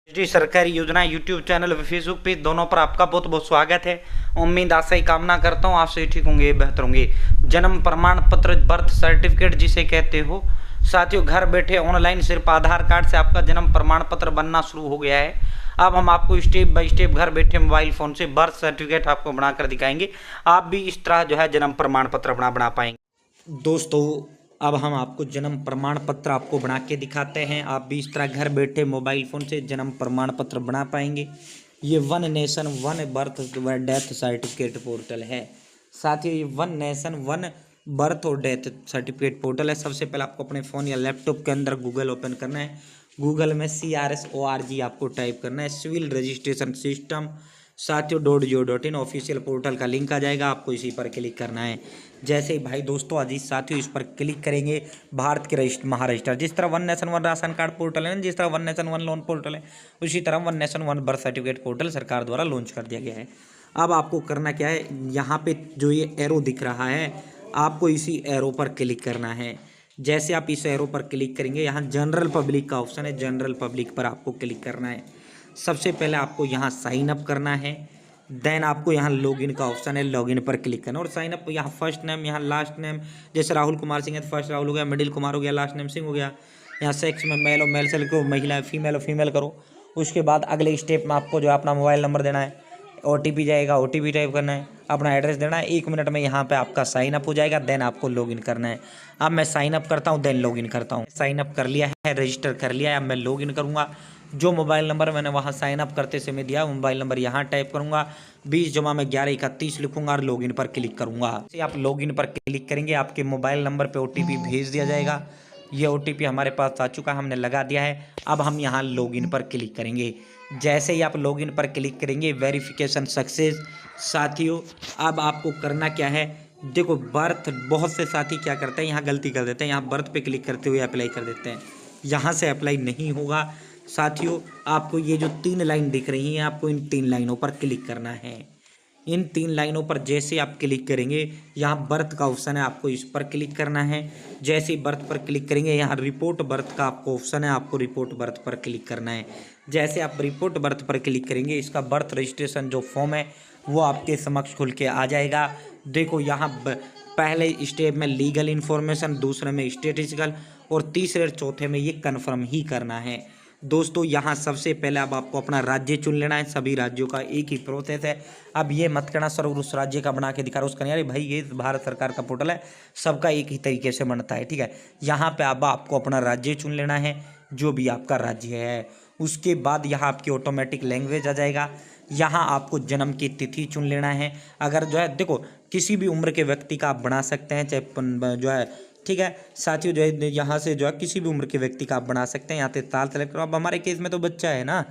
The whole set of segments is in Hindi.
जी सरकारी योजना यूट्यूब चैनल व फेसबुक पेज दोनों पर आपका बहुत बहुत स्वागत है। उम्मीद आशा ही कामना करता हूँ आप सही ठीक होंगे, बेहतर होंगे। जन्म प्रमाण पत्र बर्थ सर्टिफिकेट जिसे कहते हो साथियों, घर बैठे ऑनलाइन सिर्फ आधार कार्ड से आपका जन्म प्रमाण पत्र बनना शुरू हो गया है। अब हम आपको स्टेप बाय स्टेप घर बैठे मोबाइल फ़ोन से बर्थ सर्टिफिकेट आपको बनाकर दिखाएंगे। आप भी इस तरह जो है जन्म प्रमाण पत्र बना पाएंगे। दोस्तों अब हम आपको जन्म प्रमाण पत्र आपको बना के दिखाते हैं। आप भी इस तरह घर बैठे मोबाइल फ़ोन से जन्म प्रमाण पत्र बना पाएंगे। ये वन नेशन वन बर्थ व डेथ सर्टिफिकेट पोर्टल है। साथ ही ये वन नेशन वन बर्थ और डेथ सर्टिफिकेट पोर्टल है। सबसे पहले आपको अपने फ़ोन या लैपटॉप के अंदर गूगल ओपन करना है। गूगल में CRSORG आपको टाइप करना है, सिविल रजिस्ट्रेशन सिस्टम साथियों .go.in ऑफिशियल पोर्टल का लिंक आ जाएगा। आपको इसी पर क्लिक करना है। जैसे ही भाई दोस्तों अजीज साथियों इस पर क्लिक करेंगे, भारत के महारजिस्टर जिस तरह one nation one ration card portal है ना, जिस तरह one nation one loan portal है, उसी तरह one nation one birth certificate portal सरकार द्वारा लॉन्च कर दिया गया है। अब आपको करना क्या है, यहाँ पे जो ये एरो दिख रहा है आपको इसी एरो पर क्लिक करना है। जैसे आप इस एरो पर क्लिक करेंगे, यहाँ जनरल पब्लिक का ऑप्शन है, जनरल पब्लिक पर आपको क्लिक करना है। सबसे पहले आपको यहाँ साइन अप करना है। देन आपको यहाँ लॉगिन का ऑप्शन है, लॉगिन पर क्लिक करना और साइन अप। यहाँ फर्स्ट नेम, यहाँ लास्ट नेम, जैसे राहुल कुमार सिंह है तो फर्स्ट राहुल हो गया, मिडिल कुमार हो गया, लास्ट नेम सिंह हो गया। यहाँ सेक्स में मेल और मेल से लिखो, महिला फीमेल और फीमेल करो। उसके बाद अगले स्टेप में आपको जो अपना मोबाइल नंबर देना है, OTP जाएगा, OTP टाइप करना है, अपना एड्रेस देना है। 1 मिनट में यहाँ पे आपका साइन अप हो जाएगा। देन आपको लॉगिन करना है। अब मैं साइन अप करता हूँ, देन लॉगिन करता हूँ। साइन अप कर लिया है, रजिस्टर कर लिया है। अब मैं लॉगिन करूँगा। जो मोबाइल नंबर मैंने वहाँ साइन अप करते समय दिया, मोबाइल नंबर यहाँ टाइप करूँगा। 20 जमा मैं 1131 लिखूँगा और लॉगिन पर क्लिक करूँगा। जैसे आप लॉगिन पर क्लिक करेंगे, आपके मोबाइल नंबर पे OTP भेज दिया जाएगा। ये OTP हमारे पास आ चुका है, हमने लगा दिया है। अब हम यहाँ लॉगिन पर क्लिक करेंगे। जैसे ही आप लॉगिन पर क्लिक करेंगे, वेरिफिकेशन सक्सेस। साथियों अब आपको करना क्या है, देखो बर्थ, बहुत से साथी क्या करते हैं, यहाँ गलती कर देते हैं, यहाँ बर्थ पे क्लिक करते हुए अप्लाई कर देते हैं। यहाँ से अप्लाई नहीं होगा साथियों। आपको ये जो 3 लाइन दिख रही हैं, आपको इन 3 लाइनों पर क्लिक करना है। इन 3 लाइनों पर जैसे आप क्लिक करेंगे, यहाँ बर्थ का ऑप्शन है, आपको इस पर क्लिक करना है। जैसे ही बर्थ पर क्लिक करेंगे, यहाँ रिपोर्ट बर्थ का आपको ऑप्शन है, आपको रिपोर्ट बर्थ पर क्लिक करना है। जैसे आप रिपोर्ट बर्थ पर क्लिक करेंगे, इसका बर्थ रजिस्ट्रेशन जो फॉर्म है वो आपके समक्ष खुल के आ जाएगा। देखो यहाँ पहले स्टेप में लीगल इन्फॉर्मेशन, दूसरे में स्टेटिस्टिकल और तीसरे और चौथे में ये कन्फर्म ही करना है। दोस्तों यहाँ सबसे पहले अब आपको अपना राज्य चुन लेना है। सभी राज्यों का एक ही प्रोसेस है। अब ये मत करना सर उस राज्य का बना के दिखा रहा उसका नहीं, अरे भाई ये भारत सरकार का पोर्टल है, सबका एक ही तरीके से बनता है, ठीक है। यहाँ पे अब आपको अपना राज्य चुन लेना है, जो भी आपका राज्य है। उसके बाद यहाँ आपकी ऑटोमेटिक लैंग्वेज आ जाएगा। यहाँ आपको जन्म की तिथि चुन लेना है। अगर जो है देखो किसी भी उम्र के व्यक्ति का आप बना सकते हैं, चाहे जो है, ठीक है साथियों, जो है यहाँ से जो है किसी भी उम्र के व्यक्ति का आप बना सकते हैं। यहाँ से साल सेलेक्ट करो। अब हमारे केस में तो बच्चा है ना,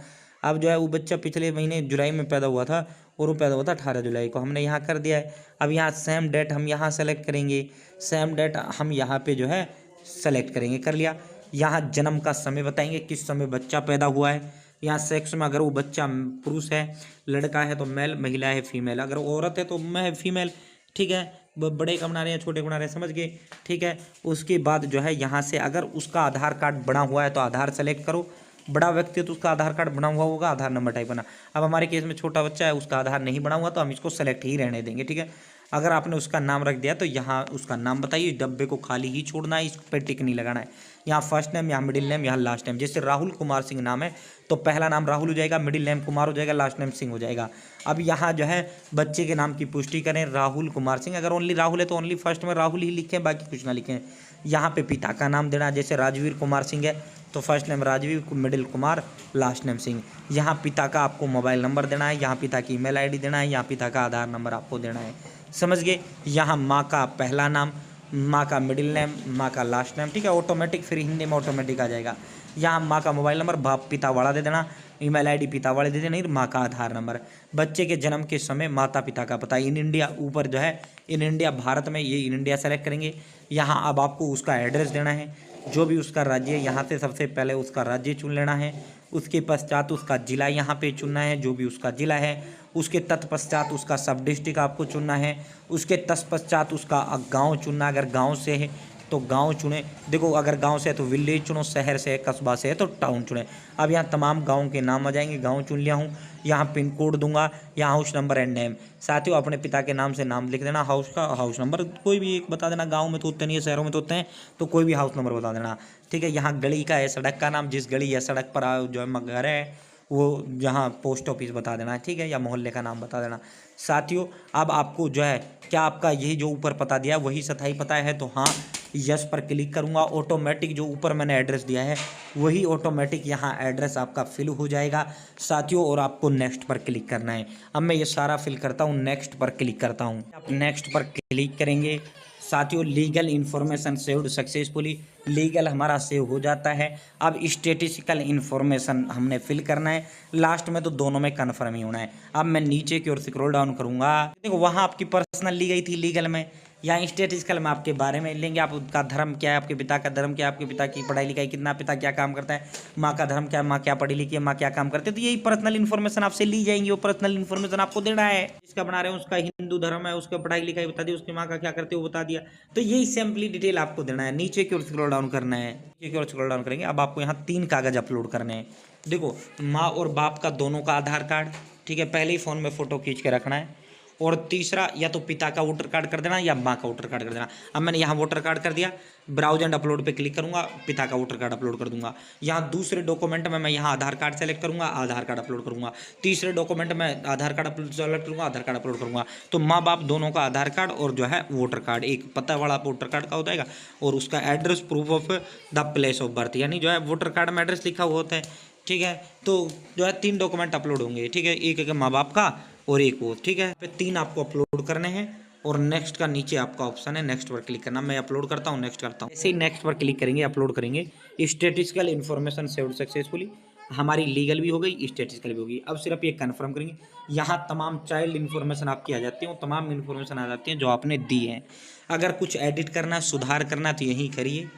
अब जो है वो बच्चा पिछले महीने जुलाई में पैदा हुआ था और वो पैदा हुआ था 18 जुलाई को, हमने यहाँ कर दिया है। अब यहाँ सेम डेट हम यहाँ सेलेक्ट करेंगे, सेम डेट हम यहाँ पे जो है सेलेक्ट करेंगे, कर लिया। यहाँ जन्म का समय बताएंगे, किस समय बच्चा पैदा हुआ है। यहाँ सेक्स में अगर वो बच्चा पुरुष है, लड़का है तो मेल, महिला है फीमेल, अगर औरत है तो मैं फीमेल, ठीक है। बड़े का बना रहे हैं, छोटे का बना रहे हैं, समझ गए, ठीक है। उसके बाद जो है यहाँ से अगर उसका आधार कार्ड बना हुआ है तो आधार सेलेक्ट करो। बड़ा व्यक्ति है तो उसका आधार कार्ड बना हुआ होगा, आधार नंबर टाइप करना। अब हमारे केस में छोटा बच्चा है, उसका आधार नहीं बना हुआ तो हम इसको सेलेक्ट ही रहने देंगे, ठीक है। अगर आपने उसका नाम रख दिया तो यहाँ उसका नाम बताइए, डब्बे को खाली ही छोड़ना है, इस पर टिक नहीं लगाना है। यहाँ फर्स्ट नेम, यहाँ मिडिल नेम, यहाँ लास्ट नेम। जैसे राहुल कुमार सिंह नाम है तो पहला नाम राहुल हो जाएगा, मिडिल नेम कुमार हो जाएगा, लास्ट नेम सिंह हो जाएगा। अब यहाँ जो है बच्चे के नाम की पुष्टि करें, राहुल कुमार सिंह। अगर ओनली राहुल है तो ओनली फर्स्ट में राहुल ही लिखें, बाकी कुछ ना लिखें। यहाँ पे पिता का नाम देना, जैसे राजवीर कुमार सिंह है तो first name Rajveer, middle Kumar, last name Singh. यहाँ पिता का आपको मोबाइल नंबर देना है, यहाँ पिता की ईमेल आईडी देना है, यहाँ पिता का आधार नंबर आपको देना है, समझ गए। यहाँ माँ का पहला नाम, माँ का मिडिल नेम, माँ का लास्ट नेम, ठीक है। ऑटोमेटिक फिर हिंदी में ऑटोमेटिक आ जाएगा। यहाँ माँ का मोबाइल नंबर, बाप पिता वाला दे देना, ईमेल आईडी पिता वाले दे देना, माँ का आधार नंबर। बच्चे के जन्म के समय माता पिता का पता, इन इंडिया ऊपर जो है इन इंडिया भारत में, ये इन इंडिया सेलेक्ट करेंगे। यहाँ अब आपको उसका एड्रेस देना है, जो भी उसका राज्य है, यहाँ से सबसे पहले उसका राज्य चुन लेना है। उसके पश्चात उसका ज़िला यहाँ पे चुनना है, जो भी उसका ज़िला है। उसके तत्पश्चात उसका सब डिस्ट्रिक्ट आपको चुनना है। उसके तत्पश्चात उसका गांव चुनना, अगर गांव से है तो गांव चुने। देखो अगर गांव से है तो विलेज चुनो, शहर से है, कस्बा से है तो टाउन चुने। अब यहाँ तमाम गाँव के नाम आ जाएंगे। गाँव चुन लिया हूँ, यहाँ पिन कोड दूंगा, यहाँ हाउस नंबर एंड नेम। साथियों अपने पिता के नाम से नाम लिख देना, हाउस का हाउस नंबर कोई भी एक बता देना। गाँव में तो उतने नहीं है, शहरों में तो होते हैं, तो कोई भी हाउस नंबर बता देना। ठीक है, यहाँ गली का है, सड़क का नाम, जिस गली या सड़क पर जो है घर है वो जहाँ पोस्ट ऑफिस बता देना। ठीक है, या मोहल्ले का नाम बता देना। साथियों अब आपको जो है क्या आपका यही जो ऊपर पता दिया वही स्थायी पता है, तो हाँ यस पर क्लिक करूँगा। ऑटोमेटिक जो ऊपर मैंने एड्रेस दिया है वही ऑटोमेटिक यहाँ एड्रेस आपका फिल हो जाएगा साथियों, और आपको नेक्स्ट पर क्लिक करना है। अब मैं ये सारा फिल करता हूँ, नेक्स्ट पर क्लिक करता हूँ। आप नेक्स्ट पर क्लिक करेंगे साथियों, legal information saved successfully, legal हमारा सेव हो जाता है। अब स्टेटिस्टिकल इन्फॉर्मेशन हमने फिल करना है, लास्ट में तो दोनों में कन्फर्म ही होना है। अब मैं नीचे की ओर स्क्रॉल डाउन करूँगा, देखो वहाँ आपकी पर्सनल ली गई थी लीगल में, या स्टेटिस्टिकल में आपके बारे में लेंगे, आपका धर्म क्या है, आपके पिता का धर्म क्या है, आपके पिता की पढ़ाई लिखाई कितना, पिता क्या काम करता है, माँ का धर्म क्या है, माँ क्या पढ़ी लिखी है, माँ क्या काम करते हैं, तो यही पर्सनल इन्फॉर्मेशन आपसे ली जाएंगी। वो पर्सनल इन्फॉर्मेशन आपको देना है, जिसका बना रहे हैं उसका हिंदू धर्म है, उसका पढ़ाई लिखाई बता दी, उसकी माँ का क्या करते हो बता दिया, तो यही सिंपली डिटेल आपको देना है। नीचे की ओर स्क्रॉल डाउन करना है, नीचे की ओर स्क्रॉल डाउन करेंगे। अब आपको यहाँ 3 कागज अपलोड करने हैं। देखो माँ और बाप का दोनों का आधार कार्ड, ठीक है, पहले ही फ़ोन में फ़ोटो खींच के रखना है। और तीसरा या तो पिता का वोटर कार्ड कर देना या माँ का वोटर कार्ड कर देना। अब मैंने यहाँ वोटर कार्ड कर दिया, ब्राउज एंड अपलोड पे क्लिक करूँगा, पिता का वोटर कार्ड अपलोड कर दूंगा। यहाँ दूसरे डॉक्यूमेंट में मैं यहाँ आधार कार्ड सेलेक्ट करूँगा, आधार कार्ड अपलोड करूँगा। तीसरे डॉक्यूमेंट में आधार कार्ड सेलेक्ट करूँगा, आधार कार्ड अपलोड करूँगा। तो माँ बाप दोनों का आधार कार्ड और जो है वोटर कार्ड, एक पता वाला वोटर कार्ड का हो जाएगा, और उसका address proof of the place of birth, यानी जो है वोटर कार्ड में एड्रेस लिखा हुआ होता है। ठीक है, तो जो है 3 डॉक्यूमेंट अपलोड होंगे। ठीक है, एक है माँ बाप का और एक वो। ठीक है, फिर 3 आपको अपलोड करने हैं, और नेक्स्ट का नीचे आपका ऑप्शन है नेक्स्ट पर क्लिक करना। मैं अपलोड करता हूँ, नेक्स्ट करता हूँ। ऐसे ही नेक्स्ट पर क्लिक करेंगे, अपलोड करेंगे। स्टेटिस्टिकल इन्फॉर्मेशन सेव्ड सक्सेसफुली, हमारी लीगल भी हो गई, स्टेटिस्टिकल भी होगी। अब सिर्फ ये कन्फर्म करेंगे, यहाँ तमाम चाइल्ड इन्फॉर्मेशन आपकी आ जाती है, वो तमाम इन्फॉर्मेशन आ जाती है जो आपने दी है। अगर कुछ एडिट करना, सुधार करना तो यहीं करिए।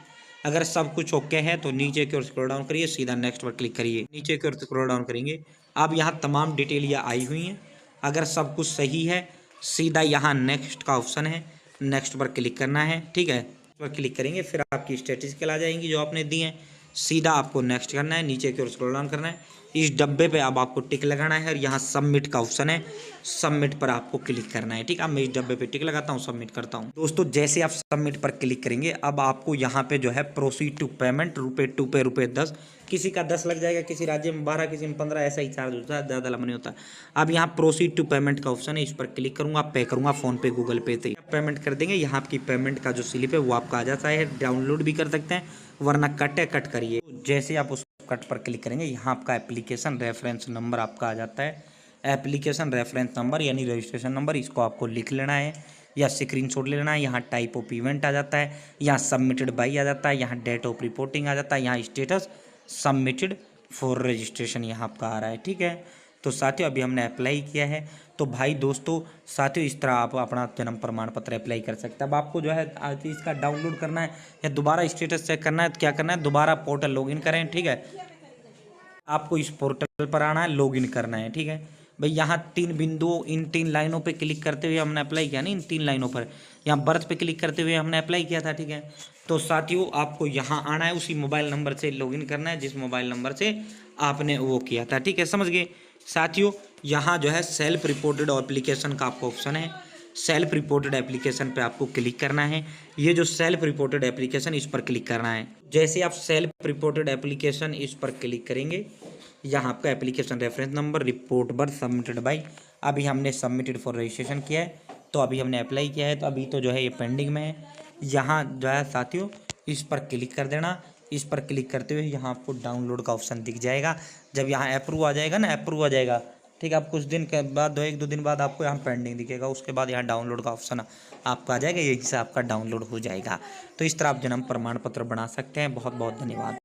अगर सब कुछ ओके है तो नीचे की ओर स्क्रॉल डाउन करिए, सीधा नेक्स्ट पर क्लिक करिए। नीचे की ओर स्क्रॉल डाउन करेंगे, अब यहाँ तमाम डिटेल ये आई हुई हैं। अगर सब कुछ सही है, सीधा यहाँ नेक्स्ट का ऑप्शन है, नेक्स्ट पर क्लिक करना है। ठीक है, पर क्लिक करेंगे, फिर आपकी स्टैटिस्टिकल आ जाएंगी जो आपने दी हैं। सीधा आपको नेक्स्ट करना है, नीचे की ओर स्क्रॉल डाउन करना है, इस डब्बे पे अब आपको टिक लगाना है, और यहाँ सबमिट का ऑप्शन है, सबमिट पर आपको क्लिक करना है। ठीक है, अब मैं इस डब्बे पे टिक लगाता हूँ, सबमिट करता हूँ। दोस्तों जैसे आप सबमिट पर क्लिक करेंगे, अब आपको यहाँ पे जो है प्रोसीड टू पेमेंट, रुपये 10, किसी का 10 लग जाएगा, किसी राज्य में 12, किसी में 15, ऐसा ही चार्ज होता है, ज़्यादा लंबा नहीं होता। अब यहाँ प्रोसीड टू पेमेंट का ऑप्शन है, इस पर क्लिक करूँगा, पे करूँगा फ़ोन पे, गूगल पे से पेमेंट कर देंगे। यहाँ आपकी पेमेंट का जो स्लिप है वो आपका आ जाता है, डाउनलोड भी कर सकते हैं, वरना कट है, कट करिए। जैसे आप उस कट पर क्लिक करेंगे, यहाँ आपका एप्लीकेशन रेफरेंस नंबर आपका आ जाता है। एप्लीकेशन रेफरेंस नंबर यानी रजिस्ट्रेशन नंबर, इसको आपको लिख लेना है या स्क्रीनशॉट ले लेना है। यहाँ टाइप ऑफ इवेंट आ जाता है, यहाँ सबमिटेड बाई आ जाता है, यहाँ डेट ऑफ रिपोर्टिंग आ जाता है, यहाँ स्टेटस सबमिटेड फॉर रजिस्ट्रेशन यहाँ आपका आ रहा है। ठीक है, तो साथियों अभी हमने अप्लाई किया है, तो भाई दोस्तों साथियों इस तरह आप अपना जन्म प्रमाण पत्र अप्लाई कर सकते हैं। अब आपको जो है इसका डाउनलोड करना है या दोबारा स्टेटस चेक करना है, तो क्या करना है, दोबारा पोर्टल लॉगिन करें। ठीक है, आपको इस पोर्टल पर आना है, लॉगिन करना है। ठीक है भाई, यहाँ 3 बिंदुओं, इन 3 लाइनों पे क्लिक करते हुए हमने अप्लाई किया, नहीं इन 3 लाइनों पर, यहाँ बर्थ पे क्लिक करते हुए हमने अप्लाई किया था। ठीक है, तो साथियों आपको यहाँ आना है, उसी मोबाइल नंबर से लॉगिन करना है जिस मोबाइल नंबर से आपने वो किया था। ठीक है, समझ गए साथियों। यहाँ जो है सेल्फ रिपोर्टेड एप्लीकेशन का आपको ऑप्शन है, सेल्फ रिपोर्टेड एप्लीकेशन पे आपको क्लिक करना है। ये जो सेल्फ रिपोर्टेड एप्लीकेशन, इस पर क्लिक करना है। जैसे आप सेल्फ रिपोर्टेड एप्लीकेशन इस पर क्लिक करेंगे, यहाँ आपका application reference number, report birth, submitted by, अभी हमने सबमिटेड फॉर रजिस्ट्रेशन किया है, तो अभी हमने अप्लाई किया है, तो अभी तो जो है ये पेंडिंग में है। यहाँ जो है साथियों इस पर क्लिक कर देना, इस पर क्लिक करते हुए यहाँ आपको डाउनलोड का ऑप्शन दिख जाएगा। जब यहाँ अप्रूव आ जाएगा ना, अप्रूव आ जाएगा, ठीक है, आप कुछ दिन के बाद 1-2 दिन बाद आपको यहाँ पेंडिंग दिखेगा, उसके बाद यहाँ डाउनलोड का ऑप्शन आपका आ जाएगा, यहीं से आपका डाउनलोड हो जाएगा। तो इस तरह आप जन्म प्रमाण पत्र बना सकते हैं। बहुत बहुत धन्यवाद।